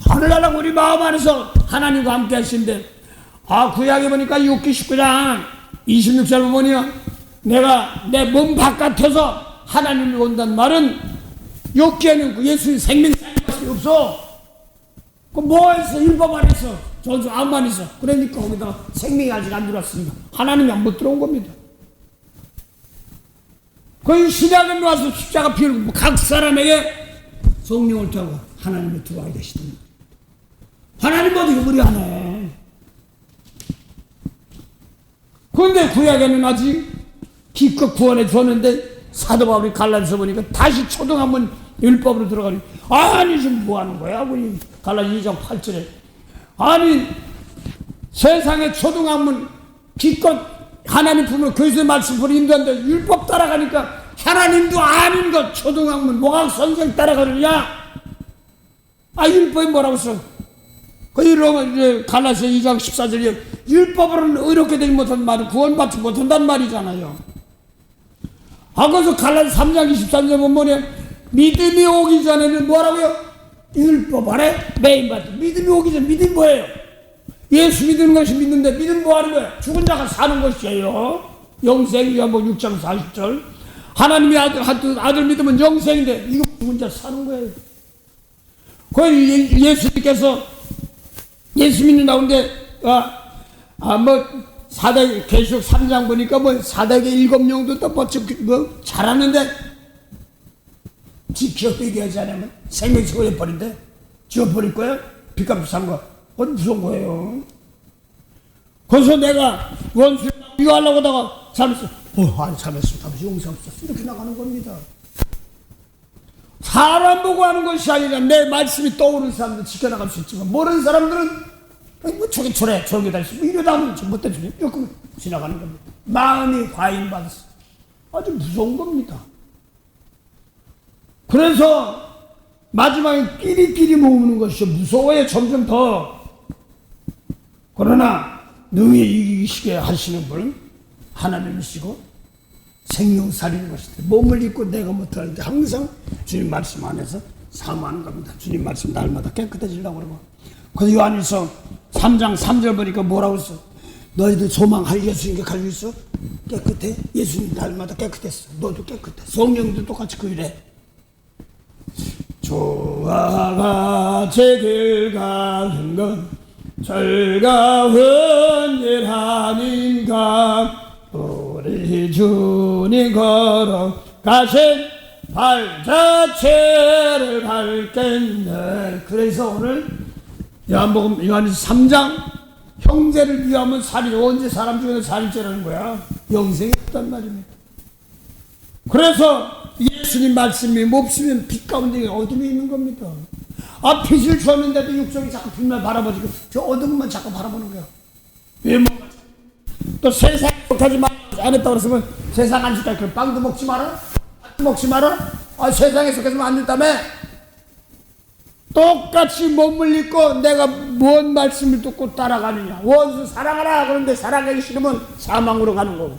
Speaker 1: 하늘나라 우리 마음 안에서 하나님과 함께 하신데 구약에 보니까 6기 19장 26절 보면요, 내가 내 몸 바깥에서 하나님이 온다는 말은 6기에는 예수님 생명이 없어. 그 뭐 했어? 율법 안 했어. 전수 암만 있어. 그러니까 거기다가 생명이 아직 안 들어왔으니까 하나님이 안 못 들어온 겁니다. 그 신약에 와서 십자가 피우고 각 사람에게 성령을 타고 하나님이 들어와야 되시더니 하나님 어디 우리 안 해. 그런데 구약에는 아직 기껏 구원해 줬는데 사도 바울이 갈라디아서 보니까 다시 초등학문 율법으로 들어가니 아니 지금 뭐 하는 거야? 우리 갈라디아 2장 8절에 아니 세상의 초등학문 기껏 하나님 품으로 교수의 말씀으로 인도하는데 율법 따라가니까 하나님도 아닌 것 초등학문 모학 선생 따라가느냐? 율법이 뭐라고 써? 그 갈라디아 2장 14절에 율법으로는 의롭게 되지 못한 말은 구원받지 못한다는 말이잖아요. 거기서 갈라디아 3장 23절 보면 뭐냐? 믿음이 오기 전에는 뭐라고요? 율법 아래 매인받지. 믿음이 오기 전에 믿음이 뭐예요? 예수 믿는 것이 믿는데 믿음 뭐 하는 거예요? 죽은 자가 사는 것이에요. 영생 요한복음 6장 40절. 하나님의 아들 믿으면 영생인데 이거 죽은 자 사는 거예요. 그 예수님께서 예수 믿는 가운데 사대 계시록 3장 보니까 사대계 7명도 또 잘하는데 기억도 얘기하지 않으면 생명이 지워버린대. 지워버릴 거야? 빚값 산 거. 그건 무서운 거예요. 그래서 내가 원수 이거 하려고 하다가 잘했어. 아니 잘했어. 당신 용서 없었어. 이렇게 나가는 겁니다. 사람 보고 하는 것이 아니라 내 말씀이 떠오르는 사람들 지켜나갈 수 있지만 모르는 사람들은 저기 저래 저기 다 있어. 이러다 하면 못 되지. 이렇게 지나가는 겁니다. 마음이 과잉받았어. 아주 무서운 겁니다. 그래서 마지막에 끼리끼리 모으는 것이 무서워요. 점점 더. 그러나 능히 이기시게 하시는 분은 하나님이시고 생명살인 것이다. 몸을 입고 내가 못하는데 항상 주님 말씀 안에서 사모하는 겁니다. 주님 말씀 날마다 깨끗해지려고 그러고. 그래서 요한일서 3장 3절 보니까 뭐라고 써? 너희들 소망할 예수님께 가지고 있어? 깨끗해? 예수님 날마다 깨끗했어. 너도 깨끗해. 성령도 똑같이 그 일해. 주와 제길 가는 건 즐거운 일 아닌가. 우리 주님 걸어가신 발 자체를 밟겠네. 그래서 오늘 요한복음 요한일서 3장 형제를 위하면 살인. 언제 사람 중에서 살인죄라는 거야? 영생이 없단 말입니다. 그래서 예수님 말씀이 없으면 빛 가운데 어둠이 있는 겁니다. 빛을 줬는데도 육성이 자꾸 빛만 바라보지. 저 어둠만 자꾸 바라보는 거야. 왜 뭐? 또 세상 욕하지 마. 안 했다고 그랬으면 세상 안 줄까? 그 빵도 먹지 마라. 밥도 먹지 마라. 세상에 속해서는 안 된다며. 똑같이 몸을 입고 내가 뭔 말씀을 듣고 따라가느냐. 원수 사랑하라. 그런데 사랑하기 싫으면 사망으로 가는 거고,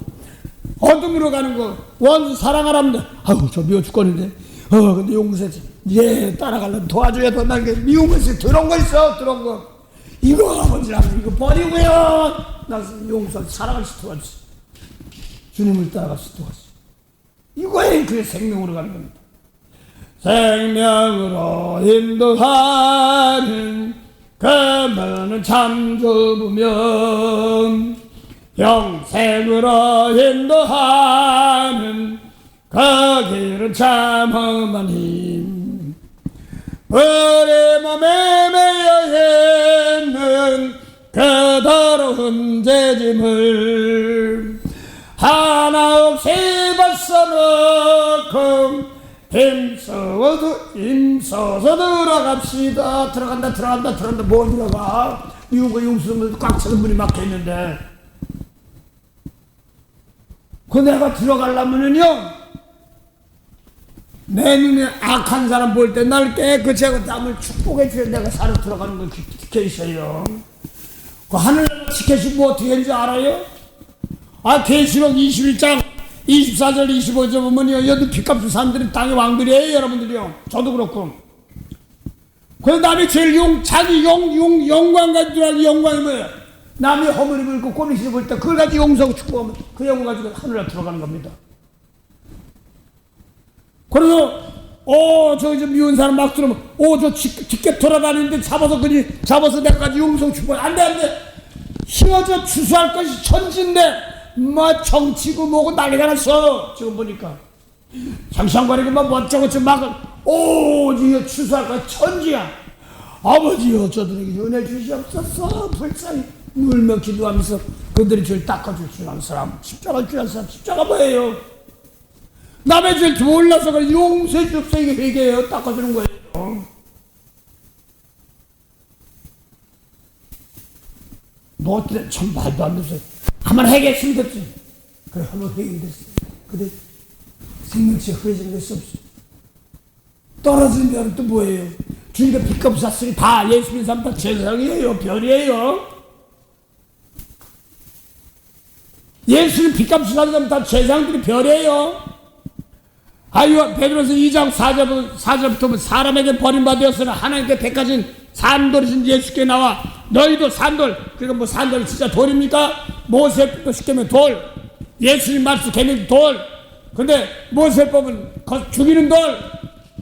Speaker 1: 어둠으로 가는 거. 원수 사랑하라면 아유 저 미워 죽겠는데 근데 용서지. 따라가려면 도와줘야 더 나게. 미우면서 들어온 거 있어. 들어온 거 이거 아버지랑 이거 버리고요. 나 용서 사랑할 수 도와주세요. 주님을 따라갈 수 도와주세요. 이거에 그 생명으로 가는 겁니다. 생명으로 인도하는 그분은 참 좁으면 영생으로 인도하는 그 길은 참 험한 힘. 우리 몸에 매여 있는 그 더러운 죄짐을 하나 없이 벗어놓고 힘써서 들어갑시다. 들어간다. 뭐 들어가? 미운거 용수는 꽉 차서 문이 막혀있는데. 그 내가 들어가려면은요, 내 눈에 악한 사람 볼 때 날 깨끗이 하고 남을 축복해 줘야 내가 살아 들어가는 걸 지켜 있어요. 그 하늘나라 지켜시 뭐 어떻게 했는지 알아요? 계시록 21장 24절 25절 보면요, 여기 빚값을 사람들이 땅의 왕들이에요. 여러분들이요, 저도 그렇고. 그래서 남이 제일 자기 영광 가지고 들어가는 영광이 뭐예요? 남의 허물을 입고 꼬리를 볼 때 그걸 가지고 용서하고 축복하면 그 영광 가지고 하늘에 들어가는 겁니다. 그래서 저 미운 사람 막 들으면 저 뒷게 돌아다니는데 잡아서 내까지 용서하고 축복해. 안돼. 휘어져 추수할 것이 천지인데 뭐 정치고 뭐고 난리가 났어. 지금 보니까 장상거리고 막 멋쩍어서 막 이거 추수할 것 천지야. 아버지여 저들에게 은혜 주시옵소서. 불쌍히 울며 기도하면서 그들이 죄를 닦아줄 줄 아는 사람, 십자가를 줄 아는 사람. 십자가 뭐예요? 남의 죄를 몰라서 그래. 용서해 주옵소서. 이게 회개예요. 닦아주는 거예요. 너 어때? 참 말도 안 되세요. 한번 해결했으면 됐지. 그래, 한번 해결됐어. 근데 생명체 흐려진 것이 없어. 떨어지는 별은 또 뭐예요? 주님과 빚값 샀으니 다 예수 믿는 사람 다 제사장이에요. 별이에요. 예수님 빚값 샀는 사람 다 제사장들이 별이에요. 베드로서 2장 4절부터 사람에게 버림받았으나 하나님께 택하신 산돌이신 예수께 나와 너희도 산돌. 그러니까 산돌이 진짜 돌입니까? 모세법도 쉽게면 돌, 예수님 말씀 계명 돌. 근데 모세법은 죽이는 돌,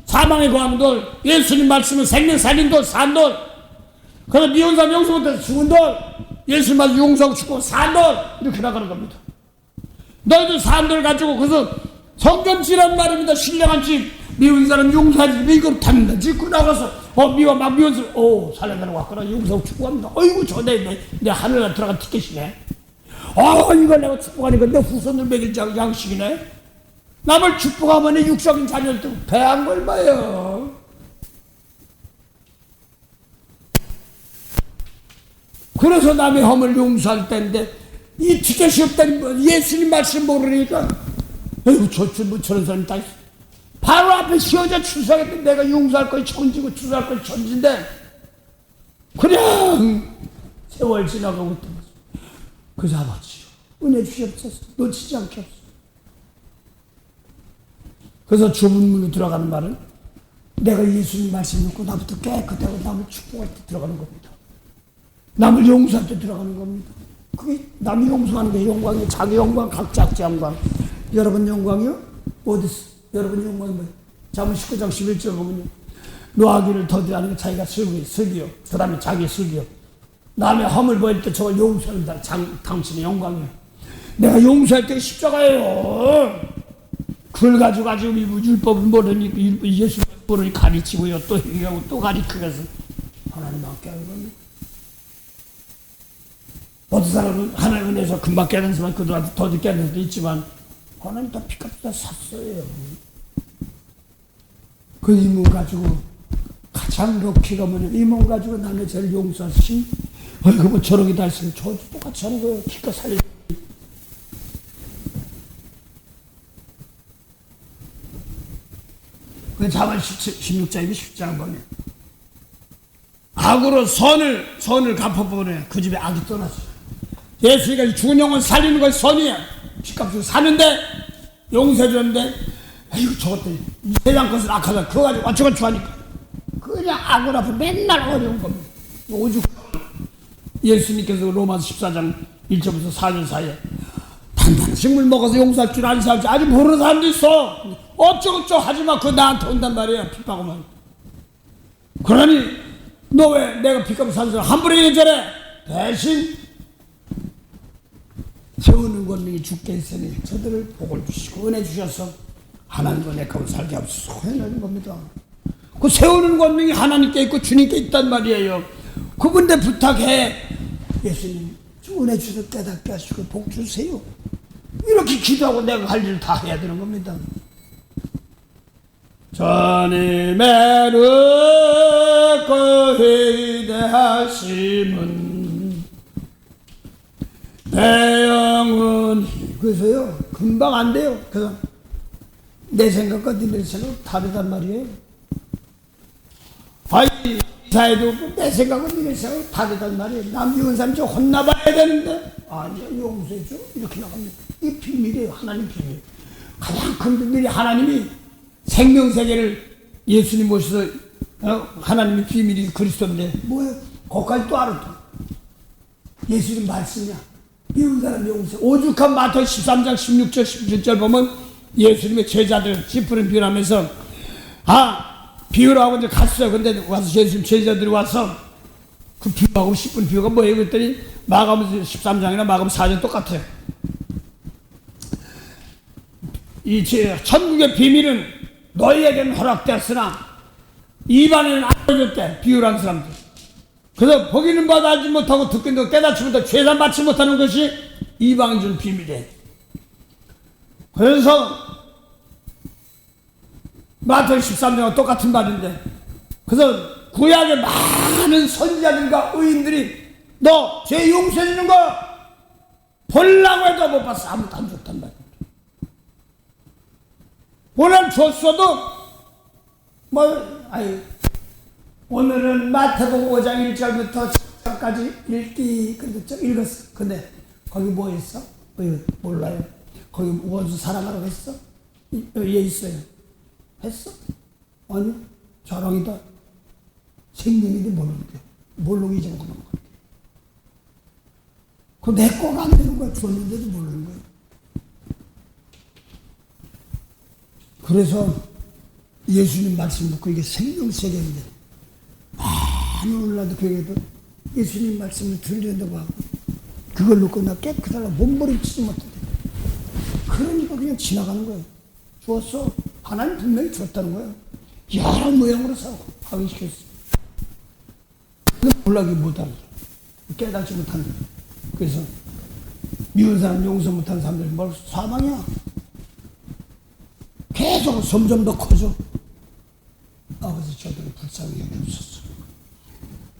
Speaker 1: 사망에 거하는 돌. 예수님 말씀은 생명 살린 돌, 산돌. 그래서 미운 사람 용서 못해서 죽은 돌, 예수님 말씀 용서하고 죽고 산돌. 이렇게 나가는 겁니다. 너희도 산돌 가지고 그래서 성전지란 말입니다. 신령한 집. 미운 사람 용서하지. 이걸 탑니다. 짓고 나가서 미워 막 미워서 살려가는 거 같구나. 용서하고 축복합니다. 어이구 내 하늘에 들어간 티켓이네. 이걸 내가 축복하니까 내 후손을 먹일 양식이네. 남을 축복하면 육적인 자녀를 두고 배한 걸 봐요. 그래서 남의 허물 용서할 때인데 이 티켓이 없다니 예수님 말씀 모르니까 저런 사람이 다 바로 앞에 씌워져 추수하겠다. 내가 용서할 것이 천지고 추수할 것이 천지인데 그냥 세월 지나가고 있던 거죠. 그래서 아버지요, 은혜 주시옵소서. 놓치지 않게 없어. 그래서 좁은 문으로 들어가는 말은 내가 예수님 말씀 듣고 나부터 깨끗하고 남을 축복할 때 들어가는 겁니다. 남을 용서할 때 들어가는 겁니다. 그게 남이 용서하는 게 영광이에요. 자기 영광, 각자 영광. 여러분 영광이요? 어디 있어? 여러분 영광이 뭐예요? 잠언 19장 11절 보면요, 노하기를 더디하는 게 자기가 슬기요. 그 다음에 자기 슬기요. 남의 허물 보일 때 저걸 용서한다. 당신의 영광이요. 내가 용서할 때 십자가예요. 그걸 가지고 율법을 모르니 예수 모르니 가르치고요. 또 얘기하고 또 가르치면서 하나님 함께 하는 겁니다. 어떤 사람은 하나님 은혜에서 금방 깨는 사람, 그들한테 더디 깨는 사람도 있지만 하나님 다 피값 다 샀어요. 그 임무 가지고 가장 럭키가 뭐냐면 이 몸 가지고 남의 죄를 용서하신 그거 뭐 저러기도 할 수 있는 저도 똑같이 하는 거예요. 기껏 살리. 그 자만 16장이 쉽지 않은 거네. 악으로 선을 갚아보네. 그 집에 악이 떠났어. 예수가 죽은 영혼 살리는 것이 선이야. 빚값으로 사는데 용서해줬는데 아이고 저것들이 이 세상 것을 악하다 그거 가지고 어쩌고저쩌고 하니까 그냥 악을 앞에 맨날 어려운 겁니다. 오죽 예수님께서 로마서 14장 1절부터 4절 사이에 단단한 식물 먹어서 용서할 줄 아는 사람이 아직 모르는 사람도 있어. 어쩌고저쩌고 하지마. 그거 나한테 온단 말이야. 핍박하면. 그러니 너 왜 내가 빚값을 사는 사람 함부로 얘기해줘래. 대신 세우는 권능이 주께 있으니 저들을 복을 주시고 은혜 주셔서 하나님과 내 값을 살게 하소서 해내는 겁니다. 그 세우는 권능이 하나님께 있고 주님께 있단 말이에요. 그분들 부탁해. 예수님 은혜 주셔서 깨닫게 하시고 복 주세요. 이렇게 기도하고 내가 할 일을 다 해야 되는 겁니다. 주님의 그 위대하심은 내 영혼이 그래서요 금방 안 돼요. 그래서 내 생각과 네 생각 다르단 말이에요. 아이 이사회도 내 생각과 네 생각 다르단 말이에요. 남 미운 사람 좀 혼나봐야 되는데 아니요 용서해줘 이렇게 나갑니다. 이 비밀이에요. 하나님 비밀. 가장 큰 비밀이 하나님이 생명세계를 예수님 모셔서 하나님의 비밀이 그리스도인데 뭐예요? 거기까지 또 알았다. 예수님 말씀이야. 미운 사람 용서. 오죽한 마태오 13장 16절 17절 보면 예수님의 제자들 찌푸른 비유하면서 비유라고 이제 갔어요. 근데 와서 예수님 제자들이 와서 그 비유하고 10분 비유가 뭐예요? 그랬더니 마가복음 13장이나 마가복음 4장 똑같아요. 이 천국의 비밀은 너희에게는 허락되었으나 이반에는 안 해줬대. 비유라는 사람들. 그래서 보기는 봐도 알지 못하고 듣기도 깨닫지 못하고 죄산 받지 못하는 것이 이방인 준 비밀이에요. 그래서 마태오 13장과 똑같은 말인데 그래서 구약의 많은 선지자들과 의인들이 너 죄 용서해주는 거 보려고 해도 못 봤어. 아무도 안 줬단 말이야. 오늘 줬어도 오늘은 마태복음 5장 1절부터 10절까지 읽기 그래도 읽었어. 근데 거기 뭐 했어? 몰라요. 거기 원수 사랑하라고 했어? 예 있어요. 했어? 아니 자랑이다. 생명인데 모르는데 모르고 잊은 거만 같아. 그거 내 거가 안 되는 거야. 줬는데도 모르는 거야. 그래서 예수님 말씀 듣고 이게 생명세계인데 많은 오늘날도 교회에도 예수님 말씀을 들린다고 하고 그걸 놓고 나 깨끗하려고 몸부림치지 못해. 그러니까 그냥 지나가는 거예요. 주었어. 하나님 분명히 줬다는 거예요. 여러 모양으로 하기 시켰어. 근데 몰라기 못하는 깨닫지 못하는 거예요. 그래서 미운 사람 용서 못하는 사람들이 뭘 사망이야. 계속 점점 더 커져. 아버지 저들을 불쌍히 여기옵소서.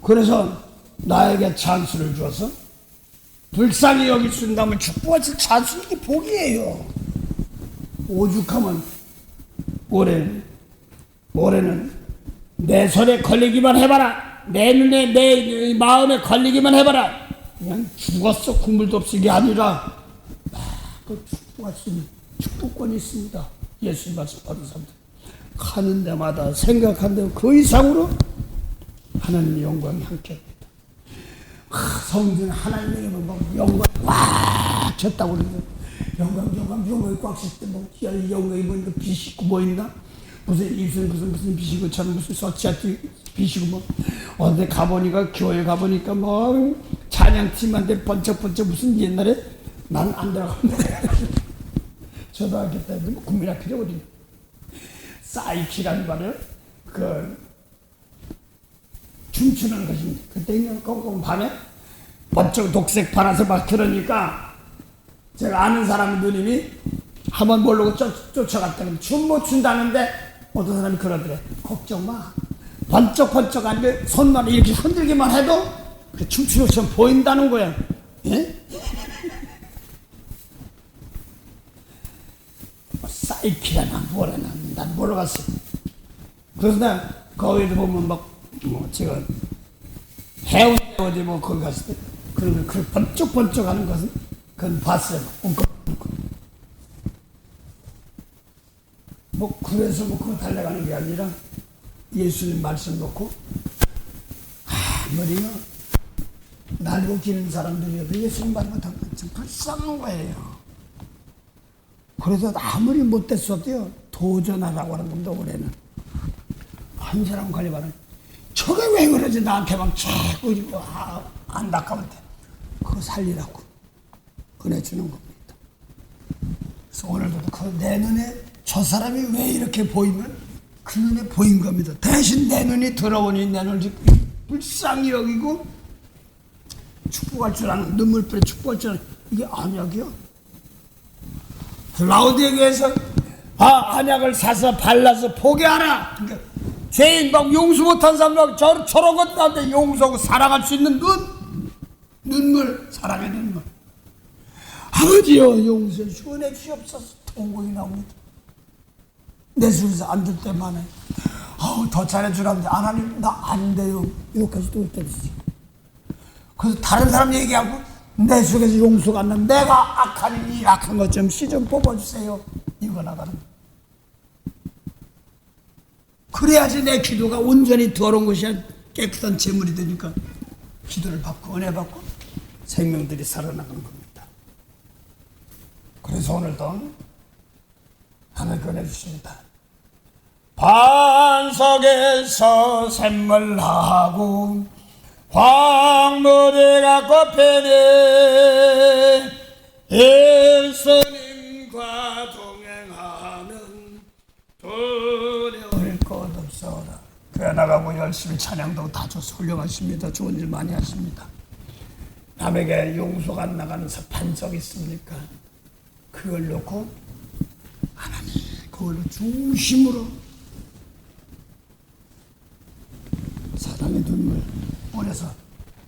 Speaker 1: 그래서 나에게 찬스를 주어서 불쌍히 여길 수 있다면 축복하실 찬스 이게 복이에요. 오죽하면 올해는 내 손에 걸리기만 해봐라. 내 눈에 내 마음에 걸리기만 해봐라. 그냥 죽었어 국물도 없이 게 아니라 그 축복할 수 있는 축복권이 있습니다. 예수님 말씀 받은 사람들 가는 데마다 생각한 데 그 이상으로 하나님의 영광이 함께합니다. 성전 하나님의 영광 꽉 찼다고 그러는데 영광이 꽉 찼을 때 뭐 영광이 뭐 비시고 뭐 있나? 무슨 입술 무슨 비시고 참 무슨 서치아티 비시고 뭐 어디 가보니까 교회 가보니까 뭐 찬양팀한테 번쩍번쩍 무슨 옛날에 난 안 들어간다. 초등학교 때 국민학교에 어디 사이키라는 말을 춤추는 것입니다. 그때 그냥 꽁꽁 밤에 번쩍 녹색 파란색 막 그러니까 제가 아는 사람 누님이 한번 모르고 쫓아갔다. 춤 못 춘다는데 어떤 사람이 그러더래. 걱정 마. 번쩍번쩍한데 손만 이렇게 흔들기만 해도 그 춤추는 것처럼 보인다는 거야. 예? 사이키라나 뭐라나 난 모르겠어. 그래서 나 거기도 보면 제가 해운 어디 거기 갔을 때 그런 그 번쩍번쩍하는 것은 그건 봤어요. 그래서 그거 달려가는 게 아니라 예수님 말씀 놓고 아무리요 날고 기는 사람들이어도 예수님 말고 다 좀 불쌍한 거예요. 그래서 아무리 못됐어도요 도전하라고 하는 겁니다. 올해는 한 사람 걸려가는 저게 왜 그러지 나한테만 자꾸 이러고 안타까운데 그거 살리라고 은혜 주는 겁니다. 그래서 오늘도 그 내 눈에 저 사람이 왜 이렇게 보이면 그 눈에 보인 겁니다. 대신 내 눈이 더러우니 내 눈을 불쌍히 여기고 축복할 줄 아는 눈물불에 축복할 줄 아는 이게 언약이요. 라우디게에서 언약을 사서 발라서 포기하라. 그러니까 죄인 용서 못한 사람들 저런 것 가운데 용서하고 사랑할 수 있는 눈물 사랑의 눈물. 아버지여 용서해 주원해 주옵소서. 통곡이 나옵니다. 내 속에서 안 들 때만에 더 잘해주라는데 하나님 나 안 돼요 이렇게까지도 올 때도 있어요. 그래서 다른 사람 얘기하고 내 속에서 용서가 안 나면 내가 악하니 이 악한 것 좀 씨 좀 뽑아주세요 이거 나가는. 그래야지 내 기도가 온전히 더러운 것이 아니라 깨끗한 제물이 되니까 기도를 받고 은혜 받고 생명들이 살아나가는 겁니다. 그래서 오늘도 하나님 권해주십니다. 반석에서 샘물나고 황무지가 꽃피네 예수님과 동행하면 두려울 것 없어라. 교회 나가고 열심히 찬양도 다 줘서 훌륭하십니다. 좋은 일 많이 하십니다. 남에게 용서가 안 나가는 반석이 있습니까? 그걸 놓고 하나님 그걸로 중심으로 사랑의 눈물 보내서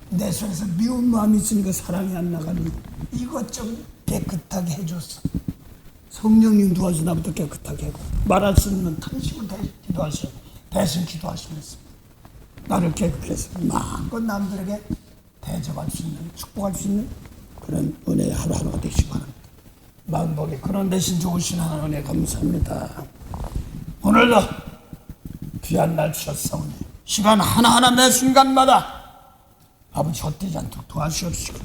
Speaker 1: 내 속에서 미운 마음이 있으니까 사랑이 안 나가는 이것 좀 깨끗하게 해줬어. 성령님 도와서 나부터 깨끗하게 하고 말할 수 있는 당신을 기도하시고 대신 기도하시면서 나를 깨끗게 해서 마음껏 남들에게 대접할 수 있는 축복할 수 있는 그런 은혜의 하루하루가 되시기 바랍니다. 마음복에 그런 대신 좋으신 하나님 은혜 감사합니다. 오늘도 귀한 날 주셨사오니 시간 하나하나 매 순간마다 아버지 헛되지 않도록 도와주시옵시고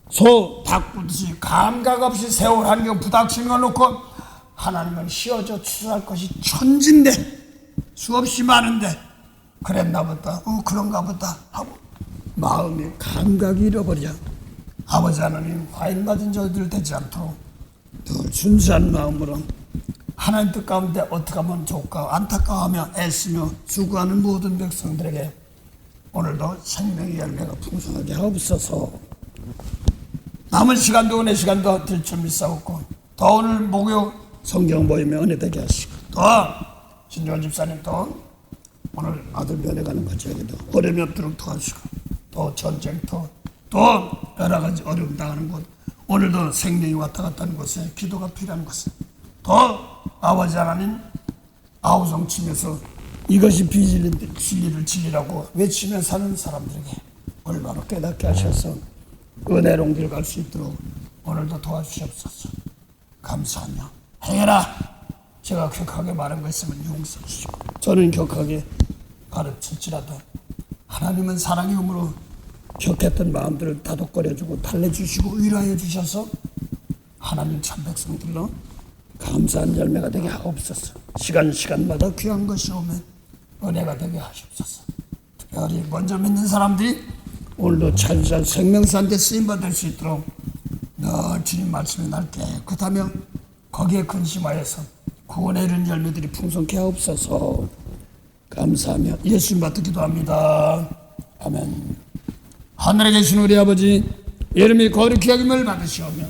Speaker 1: 소 닭부듯이 감각 없이 세월 한경 부닥치는 걸 놓고 하나님은 씌워져 추수할 것이 천진데 수없이 많은데 그랬나 보다 그런가 보다 하고 마음의 감각이 잃어버려 아버지 하나님 과인 맞은 저희들 되지 않도록 늘 순수한 마음으로 하나님 뜻 가운데 어떻게 하면 좋을까 안타까워하며 애쓰며 수고하는 모든 백성들에게 오늘도 생명의 열매가 풍성하게 하옵소서. 남은 시간도 은혜 시간도 될 줄 믿사옵고 더 오늘 목요 성경 모임에 은혜 되게 하시고 더 신조원 집사님 또 오늘 아들 면회 가는 과정에도 어려움이 없도록 도와주시고 또 전쟁터 또 여러 가지 어려움 당하는 곳 오늘도 생명이 왔다 갔다 하는 곳에 기도가 필요한 곳에 더 아버지 하나님 아우성 치면서 이것이 진리를 진리라고 외치며 사는 사람들에게 얼마나 깨닫게 하셔서 은혜로운 길 갈 수 있도록 오늘도 도와주시옵소서. 감사하며 행해라. 제가 격하게 말한 거 있으면 용서해 주시고 저는 격하게 가르칠지라도 하나님은 사랑의 힘으로 격했던 마음들을 다독거려주고 달래주시고 위로해 주셔서 하나님 참 백성들로 감사한 열매가 되게 하옵소서. 시간마다 귀한 것이 오면 은혜가 되게 하시옵소서. 특별히 먼저 믿는 사람들이 오늘도 찬찬 생명사한테 쓰임받을 수 있도록 늘 주님 말씀에 날 깨끗하며 거기에 근심하여서 구원에 이른 열매들이 풍성케 하옵소서. 감사하며 예수님 받도 기도합니다. 아멘. 하늘에 계신 우리 아버지 이름이 거룩히 여김을 받으시오며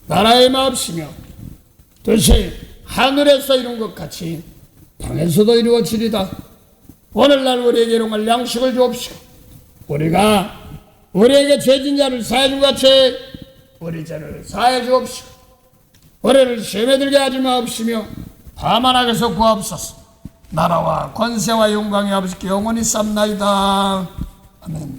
Speaker 1: 나라의 마옵시며 뜻이 하늘에서 이룬 것 같이 땅에서도 이루어지리다. 오늘날 우리에게 일용할 양식을 주옵시고 우리가 우리에게 죄진 자를 사해 준 같이 우리 죄를 사해 주옵시고 우리를 시험에 들게 하지 마옵시며 다만 악에서 구하옵소서. 나라와 권세와 영광이 아버지께 영원히 쌉나이다. 아멘.